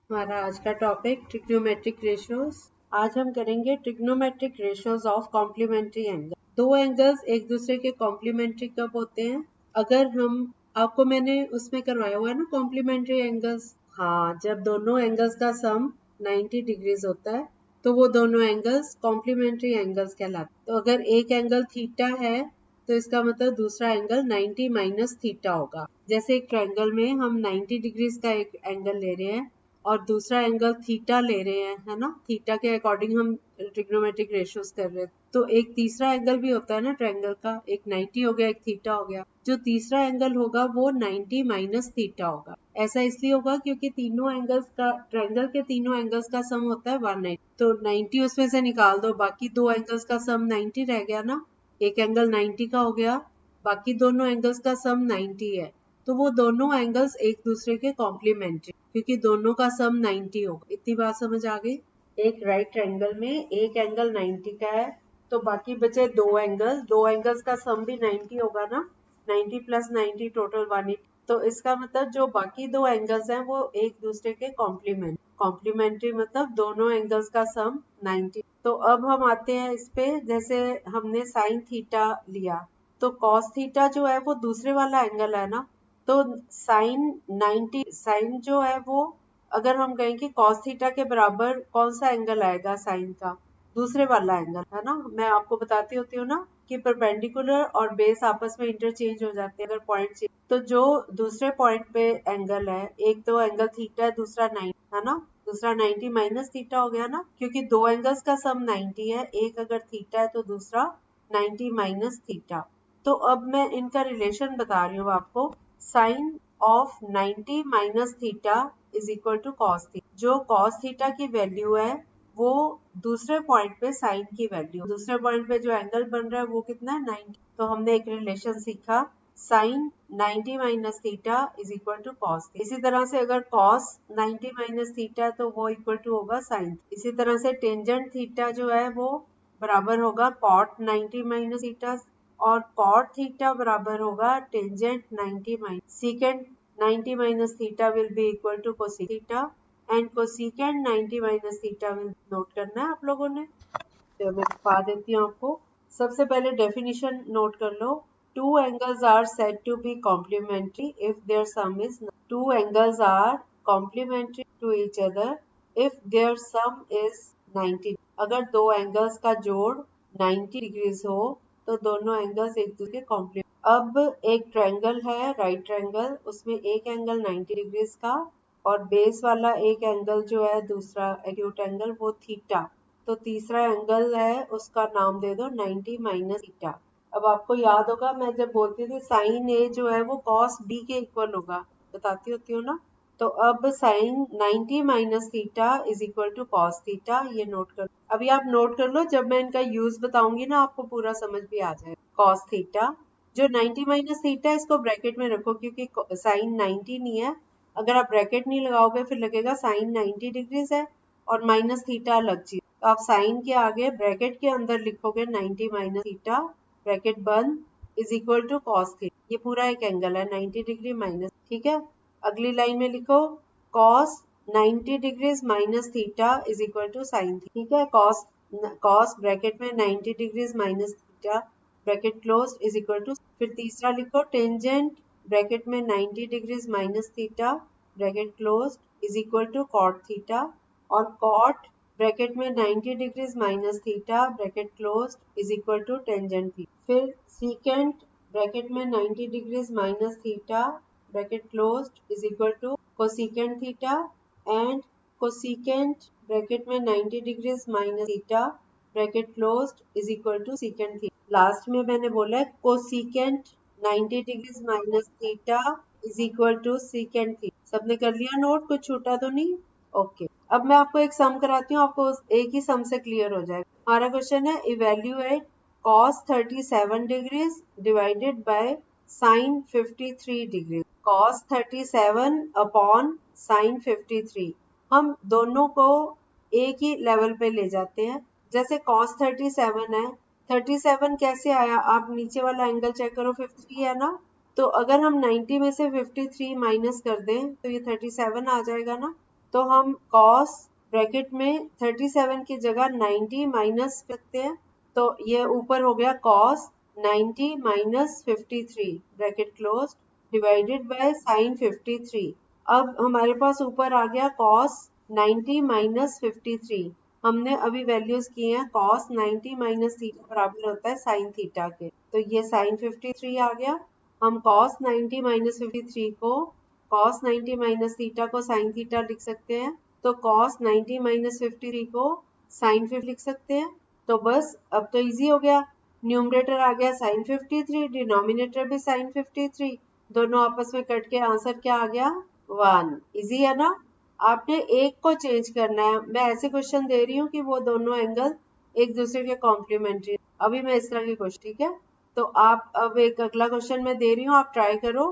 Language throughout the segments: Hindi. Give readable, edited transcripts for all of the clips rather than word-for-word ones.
हमारा आज का टॉपिक ट्रिग्नोमेट्रिक रेशियोज। आज हम करेंगे trigonometric ratios of complementary angle. दो एंगल्स एक दूसरे के कॉम्प्लीमेंट्री कब होते हैं? अगर हम आपको मैंने उसमें करवाया हुआ है ना कॉम्प्लीमेंट्री एंगल्स। हाँ, जब दोनों एंगल्स का सम 90 डिग्रीज होता है तो वो दोनों एंगल्स कॉम्प्लीमेंट्री एंगल्स कहलाते हैं। तो अगर एक एंगल थीटा है तो इसका मतलब दूसरा एंगल 90 माइनस थीटा होगा। जैसे एक ट्रायंगल में हम 90 डिग्रीज का एक एंगल ले रहे हैं और दूसरा एंगल थीटा ले रहे हैं, है ना। थीटा के अकॉर्डिंग हम ट्रिग्नोमेट्रिक रेशियोज कर रहे हैं। तो एक तीसरा एंगल भी होता है ना ट्रायंगल का, एक 90 हो गया, एक थीटा हो गया। जो तीसरा एंगल होगा वो 90 माइनस थीटा होगा। ऐसा इसलिए होगा क्योंकि तीनों एंगल्स का ट्रायंगल के तीनों एंगल्स का सम होता है 190। तो 90 उसमें से निकाल दो, बाकी दो एंगल्स का सम 90 रह गया ना। एक एंगल 90 का हो गया, बाकी दोनों एंगल्स का सम 90 है। तो वो दोनों एंगल्स एक दूसरे के कॉम्प्लीमेंट्री, क्योंकि दोनों का सम 90 होगा। इतनी बात समझ आ गई। एक राइट ट्रायंगल में एक एंगल 90 का है तो बाकी बचे दो एंगल्स का सम भी 90 होगा ना। 90 प्लस 90 टोटल 180। तो इसका मतलब जो बाकी दो एंगल्स हैं वो एक दूसरे के कॉम्प्लीमेंट्री मतलब दोनों एंगल्स का सम 90। तो अब हम आते हैं इस पे, जैसे हमने साइन थीटा लिया तो कॉस थीटा जो है वो दूसरे वाला एंगल है ना। तो साइन 90 साइन जो है वो, अगर हम कहें कि कॉस थीटा के बराबर कौन सा एंगल आएगा साइन का, दूसरे वाला एंगल है ना। मैं आपको बताती होती हूँ ना कि परपेंडिकुलर और बेस आपस में इंटरचेंज हो जाते हैं अगर पॉइंट चेंज। तो जो दूसरे पॉइंट पे एंगल है, एक तो एंगल थीटा है, दूसरा 90 है ना। दूसरा 90 माइनस थीटा हो गया ना, क्योंकि दो एंगल्स का सम 90 है। एक अगर थीटा है तो दूसरा 90 माइनस थीटा। तो अब मैं इनका रिलेशन बता रही हूँ आपको। Sine of 90 minus theta is equal to cos theta. जो कॉस थीटा की वैल्यू है वो दूसरे पॉइंट पे साइन की वैल्यू, दूसरे पॉइंट पे जो एंगल बन रहा है वो कितना है 90। तो हमने एक रिलेशन सीखा, sine 90 minus theta is equal to cos. इसी तरह से अगर कॉस 90 माइनस थीटा है तो वो इक्वल टू होगा साइन। इसी तरह से टेंजेंट थीटा जो है वो बराबर होगा कॉट 90 माइनस थीटा, और कॉट थीटा बराबर होगा tangent 90 minus secant 90 minus theta will be equal to cosec theta and cosecant 90 minus theta will note करना है आप लोगों ने। तो मैं लिखवा देती हूँ आपको। सबसे पहले डेफिनेशन नोट कर लो। Two angles are said to be complementary if their sum is, two angles are complementary to each other if their sum is 90। अगर दो एंगल्स का जोड़ 90 डिग्रीज हो तो दोनों एंगल्स एक दूसरे के कॉम्प्लीमेंट। अब एक ट्रायंगल है राइट ट्रायंगल, उसमें एक एंगल 90 डिग्रीज का और बेस वाला एक एंगल जो है दूसरा एक्यूट एंगल वो थीटा। तो तीसरा एंगल है उसका नाम दे दो 90 माइनस थीटा। अब आपको याद होगा मैं जब बोलती थी साइन ए जो है वो कॉस बी के इक्वल होगा, बताती होती हूँ ना। तो अब sine 90 minus theta is equal to cos theta, ये नोट कर। अभी आप नोट कर लो, जब मैं इनका यूज बताऊंगी ना आपको पूरा समझ भी आ जाए। कॉस थीटा जो 90 माइनस थीटा है इसको ब्रैकेट में रखो क्योंकि साइन 90 नहीं है। अगर आप ब्रैकेट नहीं लगाओगे फिर लगेगा साइन 90 डिग्रीज है और माइनस थीटा अलग चीज। तो आप साइन के आगे ब्रैकेट के अंदर लिखोगे 90 माइनस थीटा, ब्रैकेट बंद, is equal to cos theta. ये पूरा एक एंगल है 90 डिग्री माइनस, ठीक है। अगली लाइन में लिखो cos 90 degrees minus theta is equal to sine, ठीक है। कॉस ब्रैकेट में 90 degrees minus theta bracket close is equal to. फिर तीसरा लिखो टेंजेंट ब्रैकेट में 90 degrees minus theta bracket close is equal to cot theta, और कॉट ब्रैकेट में 90 degrees minus theta bracket close is equal to tangent theta. फिर सीकेंट ब्रैकेट में 90 degrees minus theta bracket close is equal to cosecant theta and cosecant bracket में 90 degrees minus theta bracket closed is equal to secant theta. Last में मैंने बोला है cosecant 90 degrees minus theta is equal to secant theta. सबने कर लिया नोट? कुछ छूटा तो नहीं? ओके। अब मैं आपको एक सम कराती हूँ, आपको एक ही सम से क्लियर हो जाएगा। हमारा क्वेश्चन है evaluate cos 37 degrees divided by sin 53 degree. cos 37 upon sin 53, हम दोनों को एक ही लेवल पे ले जाते हैं। जैसे cos 37 है, 37 कैसे आया? आप नीचे वाला एंगल चेक करो, 53 है ना। तो अगर हम 90 में से 53 माइनस कर दें तो ये 37 आ जाएगा ना। तो हम cos ब्रैकेट में 37 की जगह 90 माइनस करते हैं, तो ये ऊपर हो गया cos 90 minus 53 bracket close divided by sin 53। अब हमारे पास ऊपर आ गया cos 90 माइनस 53। हमने अभी वैल्यूज की हैं, cos 90 माइनस थीटा बराबर होता है sin थीटा के, तो ये sin 53 आ गया। हम cos 90 माइनस 53 को cos 90 माइनस थीटा को sin थीटा लिख सकते हैं, तो cos 90 माइनस 53 को sin 50 लिख सकते हैं। तो बस अब तो इजी हो गया, न्यूमरेटर आ गया sin 53, डिनोमिनेटर भी sin 53, दोनों आपस में कट के आंसर क्या आ गया 1। इजी है ना। आपने एक को चेंज करना है, मैं ऐसे क्वेश्चन दे रही हूँ कि वो दोनों एंगल एक दूसरे के कॉम्प्लीमेंट्री। अभी मैं इस तरह के क्वेश्चन, ठीक है, तो आप अब एक अगला क्वेश्चन मैं दे रही हूँ, आप ट्राई करो,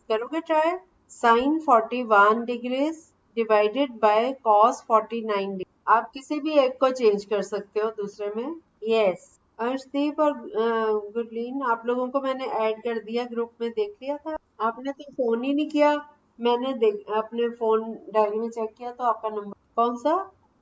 करोगे try. sin 41 degrees divided by cos 49 degree. आप किसी भी एक को चेंज कर सकते हो दूसरे में। यस, अर्शदीप और गुरलीन, आप लोगों को मैंने ऐड कर दिया ग्रुप में, देख लिया था आपने, तो फोन ही नहीं किया। मैंने अपने फोन डायरी में चेक किया तो आपका नंबर कौन सा।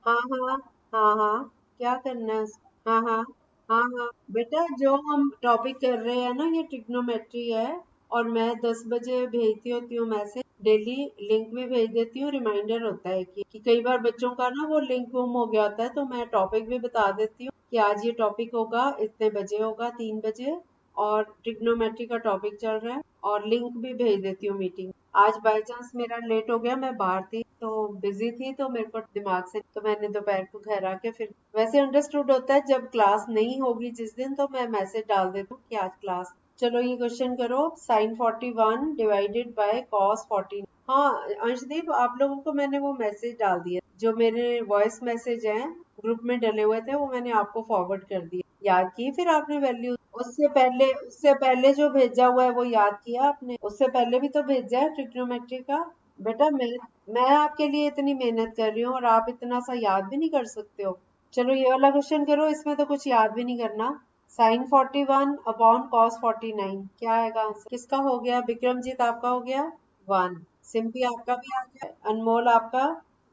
हाँ हाँ, हाँ हाँ, क्या करना है हाँ हाँ, हाँ हाँ बेटा, जो हम टॉपिक कर रहे हैं ना ये ट्रिग्नोमेट्री है, और मैं 10 बजे भेजती होती हूँ मैसेज, डेली लिंक भी भेज देती हूँ, रिमाइंडर होता है कि कई बार बच्चों का ना वो लिंक गुम हो गया होता है, तो मैं टॉपिक भी बता देती हूँ कि आज ये टॉपिक होगा, इतने बजे होगा, 3 बजे, और ट्रिग्नोमेट्री का टॉपिक चल रहा है, और लिंक भी भेज देती हूँ मीटिंग। आज बाय चांस मेरा लेट हो गया, मैं बाहर थी तो बिजी थी, तो मेरे को दिमाग से, तो मैंने दोपहर को घर आके फिर, वैसे अंडरस्टूड होता है जब क्लास नहीं होगी जिस दिन, तो मैं मैसेज डाल देती हूँ कि आज क्लास। चलो ये क्वेश्चन करो, sin 41 डिवाइडेड बाय cos 14। हाँ अंशदीप, आप लोगों को मैंने वो मैसेज डाल दिया, जो मेरे वॉइस मैसेज हैं ग्रुप में डले हुए थे, वो मैंने आपको फॉरवर्ड कर दिया। याद की फिर आपने वैल्यू, उससे पहले जो भेजा हुआ है वो याद किया आपने? उससे पहले भी तो भेजा है ट्रिग्नोमेट्री का। बेटा मैं आपके लिए इतनी मेहनत कर रही हूँ और आप इतना सा याद भी नहीं कर सकते हो। चलो ये वाला क्वेश्चन करो, इसमें तो कुछ याद भी नहीं करना। sin 41 अपॉन cos 49 क्या आएगा आंसर? किसका हो गया? विक्रमजीत आपका हो गया 1, सिंपी आपका भी आ गया, अनमोल आपका,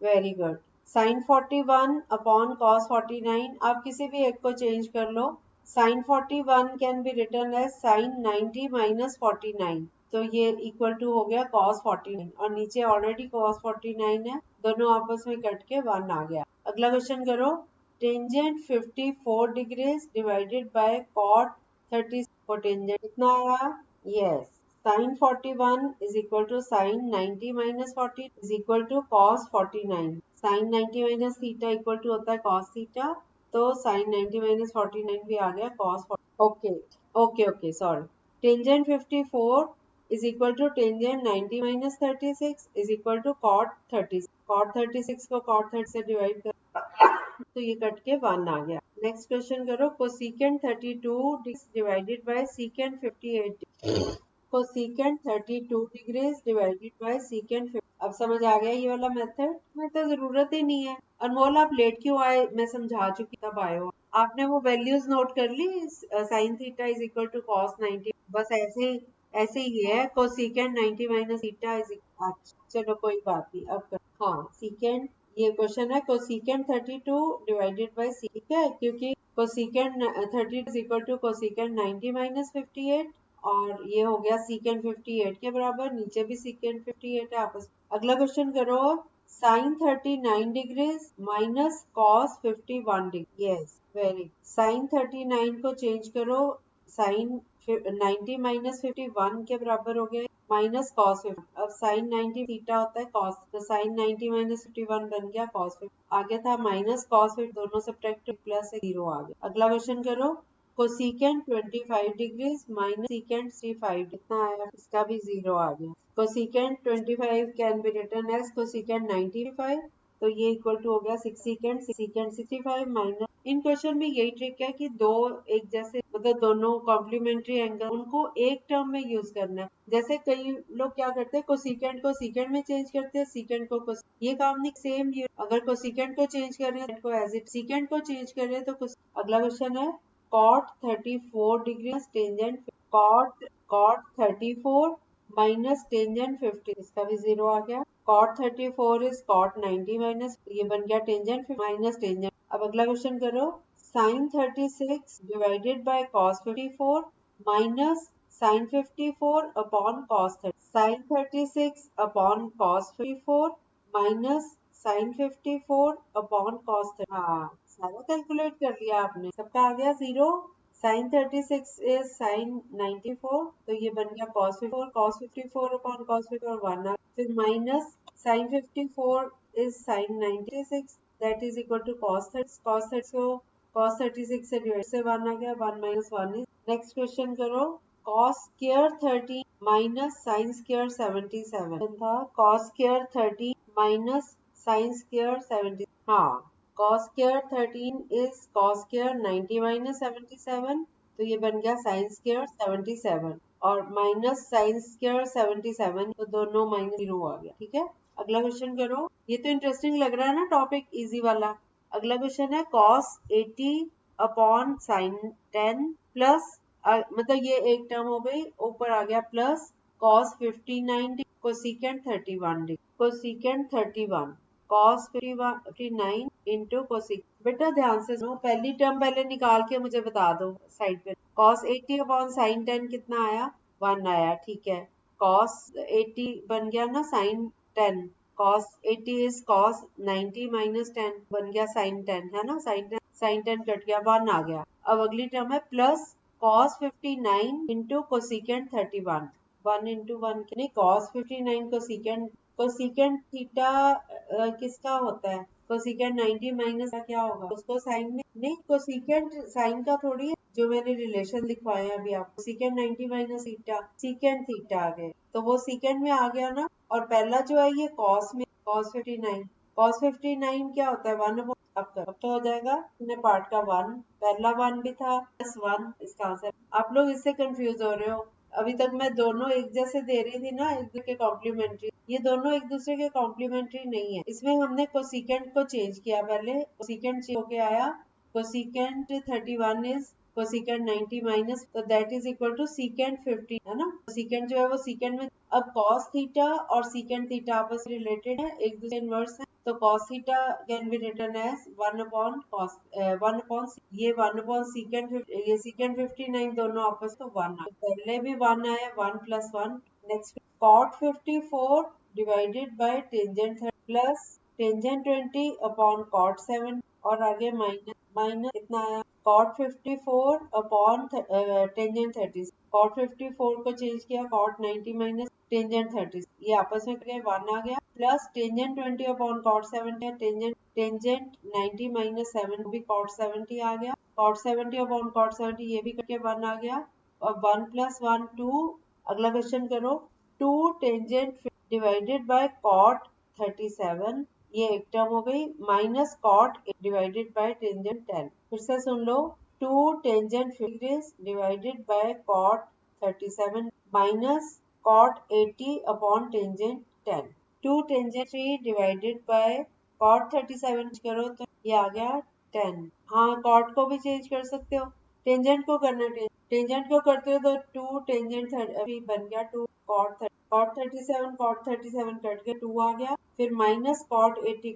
very good. sin 41 upon cos 49, आप किसी भी एक को चेंज कर लो। sin 41 can be written as sin 90 minus 49, तो ये इक्वल टू हो गया cos 49, और नीचे ऑलरेडी cos 49 है, दोनों आपस में कट के 1 आ गया। अगला क्वेश्चन करो, tangent 54 degrees divided by cot 30 cotangent कितना आया? Yes, sin 41 is equal to sin 90 minus 40 is equal to cos 49। sin 90 minus theta equal to होता है cos theta, तो sin 90 minus 49 भी आ गया cos 40। Okay okay okay, sorry. Tangent 54 is equal to tangent 90 minus 36 is equal to cot 36। cot 36 को cot 30 से डिवाइड कर, तो ये कट के 1 आ गया। नेक्स्ट क्वेश्चन करो, cosecant 32 divided by secant 58। Cosecant 32 degrees divided by secant 50। अब समझ आ गया ये वाला मेथड? में तो जरूरत ही नहीं है। अनमोल आप लेट क्यों आए? मैं समझा चुकी, तब आए हो। आपने वो वैल्यूज नोट कर ली, sine theta is equal to cos 90, बस ऐसे ही है, कोसिकेंट 90 माइनस थीटा इज, अच्छा चलो कोई बात नहीं, अब हाँ सीकेंट, ये क्वेश्चन है कोसिकेंट 32 डिवाइडेड बाय, ठीक है, क्योंकि cosecant 30 is equal to cosecant 90 minus 58, और ये हो गया सीकेंट 58 के बराबर, नीचे भी सीकेंट 58 है आपस। अगला क्वेश्चन करो, sine 39 degrees minus cos 51 degree. Yes very, sine 39 को चेंज करो, साइन 90 माइनस 51 के बराबर हो गया माइनस कॉस 50। अब साइन 90 थीटा होता है कॉस, तो साइन 90 माइनस 51 बन गया कॉस 50, आगे था माइनस कॉस 50, दोनों सब्ट्रैक्ट प्लस 0 आ गया। अगला क्वेश्चन करो, कोसिकेंट 25 डिग्रीज माइनस सीकेंट 35 कितना आया? इसका भी 0 आ गया। Cosecant 25 can be written as cosecant 95, तो ये इक्वल टू हो गया सीकेंट 65 माइनस। इन क्वेश्चन में यही ट्रिक है कि दो एक जैसे, मतलब दोनों कॉम्प्लीमेंट्री एंगल, उनको एक टर्म में यूज करना है। जैसे कई लोग क्या करते हैं, कोसिकेंट को सीकेंट में चेंज करते हैं, सीकेंट को ये काम नहीं, सेम ये, अगर कोसिकेंट को चेंज कर रहे हैं को एज इट, सीकेंट को चेंज कर रहे हैं तो अगला क्वेश्चन है, cot 34 degree tangent cot 34 minus tangent 50, इसका भी 0 आ गया। cot 34 इज cot 90 माइनस, ये बन गया टेंजेंट माइनस टेंजेंट। अब अगला क्वेश्चन करो, sin 36 divided by cos 54 minus sin 54 upon cos 30। sin 36 upon cos 54 minus sin 54 upon cos 30। हाँ, सारा कैलकुलेट कर लिया आपने, सबका आ गया 0। sin 36 is sin 94, तो ये बन गया cos 54, cos 54 upon cos 54 1 आ, फिर minus sin 54 is sin 96, that is equal to cos 30, cos 36 से डिवाइड से 1 आ गया, 1 minus 1 is। नेक्स्ट क्वेश्चन करो, cos square 30 minus sin square 77 था, cos square 30 minus sin square 70, हाँ, cos square 13 is cos square 90 minus 77, तो ये बन गया sin square 77 और माइनस sin square 77, तो दोनों माइनस 0 आ गया। ठीक है, अगला क्वेश्चन करो, ये तो इंटरेस्टिंग लग रहा है ना टॉपिक, इजी वाला। अगला क्वेश्चन है cos 80 अपॉन sin 10 प्लस, मतलब ये एक टर्म हो गई, ऊपर आ गया plus cos 59 cosecant 31 cosecant 31 cos 59 into cosec. बेटा ध्यान से सुनो, पहली टर्म पहले निकाल के मुझे बता दो साइड पे। cos 80 अपॉन sin 10 कितना आया, 1 आया। ठीक है, cos 80 बन गया ना sin 10, cos 80 is cos 90 minus 10 बन गया sin 10, है ना, sin 10 कट गया, 1 आ गया। अब अगली टर्म है plus cos 59 into cosecant 31, 1 into 1 नहीं, cos 59 कोसिकेंट थीटा किसका होता है, कोसिकेंट 90 माइनस का क्या होगा, उसको साइन में नहीं, कोसिकेंट साइन का थोड़ी है, जो मैंने रिलेशन लिखवाया अभी आपको, secant 90 minus theta, secant theta आ गए, तो वो सीकेंट में आ गया ना। और पहला जो है ये कॉस में, कॉस 59, कॉस 59 क्या होता है, 1 अब तो हो जाएगा अपने पार्ट का 1, पहला 1 भी था प्लस 1, इसका आंसर। आप लोग इससे कंफ्यूज हो रहे हो, अभी तक मैं दोनों एक जैसे दे रही थी ना, एक दूसरे के कॉम्प्लीमेंट्री, ये दोनों एक दूसरे के कॉम्प्लीमेंट्री नहीं है, इसमें हमने कोसिकेंट को चेंज किया, पहले कोसिकेंट चेंज होके आया, कोसिकेंट 31 इज कोसिकेंट 90 माइनस, तो that is equal to secant 50, है ना, सीकेंट जो है वो सीकेंट में। अब cos थीटा और सीकेंट थीटा आपस में रिलेटेड है, एक दूसरे इनवर्स है, तो cos थीटा can be written as 1 upon cos 1 upon ये 1 अपॉन सीकेंट, ये सीकेंट 59 दोनों आपस में 1 आए, पहले भी 1 आया, 1 plus 1। Next cot 54 divided by tangent 30 plus tangent 20 upon cot 7 और आगे माइनस माइनस कितना आया, cot 54 अपॉन टेंजेंट 30, cot 54 को चेंज किया cot 90 माइनस टेंजेंट 30, ये आपस में करके 1 आ गया, प्लस टेंजेंट 20 अपॉन cot 70 है, टेंजेंट 90 माइनस 7 भी cot 70 आ गया, cot 70 अपॉन cot 70 ये भी करके 1 आ गया, और 1 प्लस 1 2। अगला क्वेश्चन करो, 2 टेंजेंट डिवाइडेड बाय cot 37, ये एक टर्म हो गई, minus cot divided by tangent 10, फिर से सुन लो, 2 tangent 50 divided by cot 37 minus cot 80 upon tangent 10, 2 tangent 3 divided by cot 37 करो तो ये आ गया 10। हाँ, cot को भी चेंज कर सकते हो, टेंजेंट को करना, टेंजेंट को करते हो तो 2 टेंजेंट अभी बन गया 2 cot 37 कट के 2 आ गया, फिर माइनस cot 80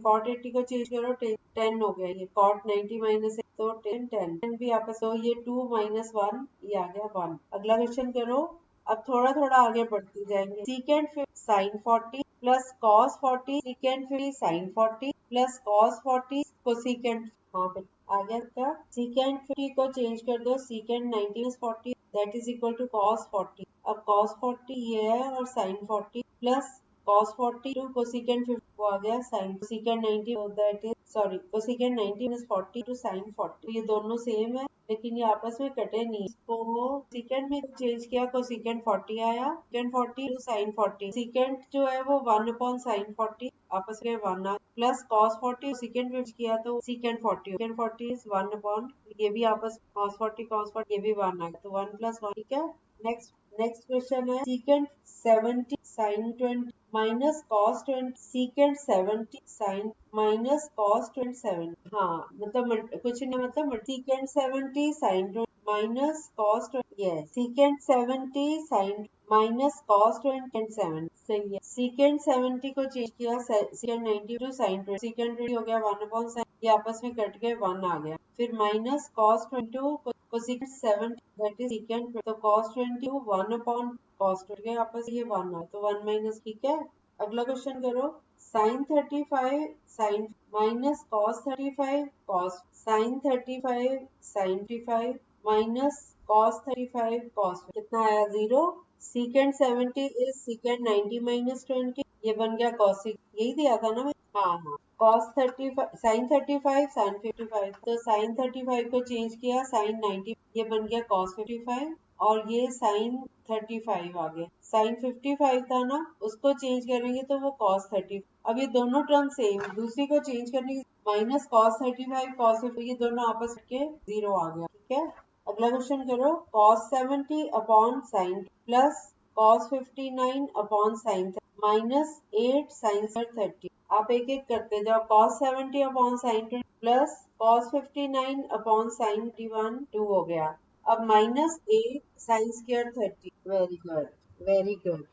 को चेंज करो 10 हो गया, ये cot 90 माइनस तो 10 भी आपस हो, ये 2 माइनस 1 ये आ गया 1। अगला क्वेश्चन करो, अब थोड़ा थोड़ा आगे बढ़ते जाएंगे, secant sine 40 plus cos 40 secant 50 sine 40 plus cos 40 cosecant, हाँ आ गया का सीकेंट 50 को चेंज कर दो secant 90 40, that is equal to cos 40, अब cos 40 ये है और sin 40 plus cos 40 to cosecant 50 को आ गया sin cosecant 90, that is sorry cosecant 90 minus 40 to sin 40, ये दोनों सेम है लेकिन ये आपस में कटे नहीं, इसको सीकेंट में चेंज किया कोसिकेंट 40 आया, सीकेंट 40 टू sin 40, सीकेंट जो है वो 1 upon sin 40 आपस में 1 आ, प्लस cos 40 सीकेंट में किया तो सीकेंट 40 इज 1 अपॉन, ये भी आपस cos 40 ये भी 1 आ, तो 1 प्लस 1। ठीक है, नेक्स्ट क्वेश्चन है secant 70 sin 20 minus cos 20, secant 70 sin minus cos 27, हाँ मतलब कुछ नहीं, मतलब secant 70 sin 20 minus cos secant 70 sine minus cos 27 सही है। सीकेंट 70 को चेंज किया सीकेंट 90 टू साइन 20 सीकेंट 20 हो गया 1 अपॉन साइन, ये आपस में कट गए 1 आ गया। फिर minus cos 22 cosecant 70 that is secant तो कॉस 22 1 अपॉन कॉस 20 गए आपस में, ये 1 आ तो 1 माइनस। ठीक है, अगला क्वेश्चन करो। Sine 35 sine minus cos 35 cos sine 35 sine 35 minus cos 35 cos कितना आया 0। सीकेंट 70 इज सीकेंट 90 माइनस 20, ये बन गया कॉस, यही दिया था ना मैं। हाँ कॉस 35 साइन 35 साइन 55 तो साइन 35 को चेंज किया साइन 90, ये बन गया कॉस 55 और ये साइन 35 आ गया। साइन 55 था ना, उसको चेंज करेंगे तो वो कॉस 30। अब ये दोनों टर्म सेम, दूसरी को चेंज करने की माइनस कॉस 35 कॉस 50 ये दोनों आपस के 0 आ गया। ठीक है, अगला क्वेश्चन करो। Cos 70 upon sine plus cos 59 upon sine minus 8 sine 30। आप एक एक करते जाओ। Cos 70 upon sine 20 plus cos 59 upon sine 31 2 हो गया। अब minus 8 sine square 30। Very good very good.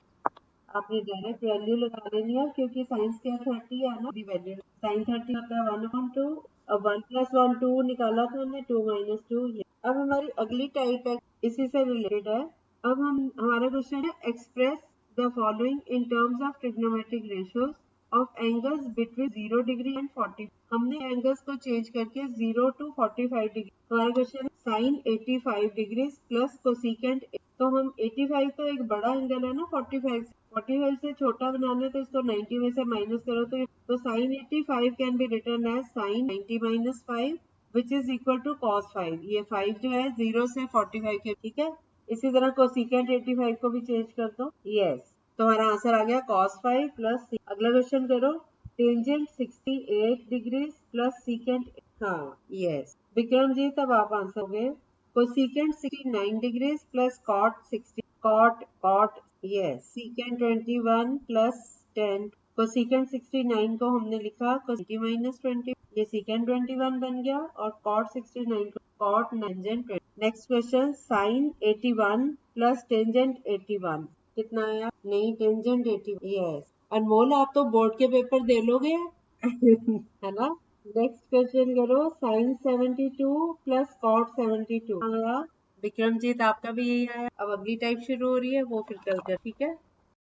आपने डायरेक्ट वैल्यू लगा लेनी है क्योंकि साइन स्क्वायर 30 है ना, वैल्यू साइन 30 होता है 1/2। अब 1 + 1 2 निकाला था हमने, 2 - 2 ये। अब हमारी अगली टाइप है, इसी से रिलेटेड है। अब हमारा क्वेश्चन है express the following in terms of trigonometric ratios of angles between 0 degree and 40। हमने एंगल्स को चेंज करके 0 to 45 डिग्री। हमारा क्वेश्चन है साइन 85 डिग्री प्लस कोसिकेंट, तो हम 85 तो एक बड़ा एंगल है ना 45 से छोटा बनाना है तो इसको 90 में से माइनस करो तो sine 85 can be written as sine 90 minus 5 which is equal to cos 5। ये 5 जो है 0 से 45 के। ठीक है, इसी तरह कोसिकेंट 85 को भी चेंज कर दो। यस, तो हमारा आंसर आ गया cos 5 प्लस। अगला क्वेश्चन करो। टेंजेंट 68 डिग्री प्लस सीकेंट, हाँ यस विक्रम जी तब आप आंसर हो गए। Cosecant 69 degree plus cot 60 cot yes secant 21 plus 10। Cosecant 69 को हमने लिखा कोसिकेंट माइनस 20, ये सीकेंट 21 बन गया और कॉट 69 को cot tangent 20। Next question sine 81 plus tangent 81 कितना आया? नहीं, टेंजेंट 80। यस अनमोल, आप तो बोर्ड के पेपर दे लोगे है ना। नेक्स्ट क्वेश्चन करो। साइन 72 प्लस कॉट 72 आया। विक्रमजीत आपका भी यही आया। अब अगली टाइप शुरू हो रही है, वो फिर कर। ठीक है,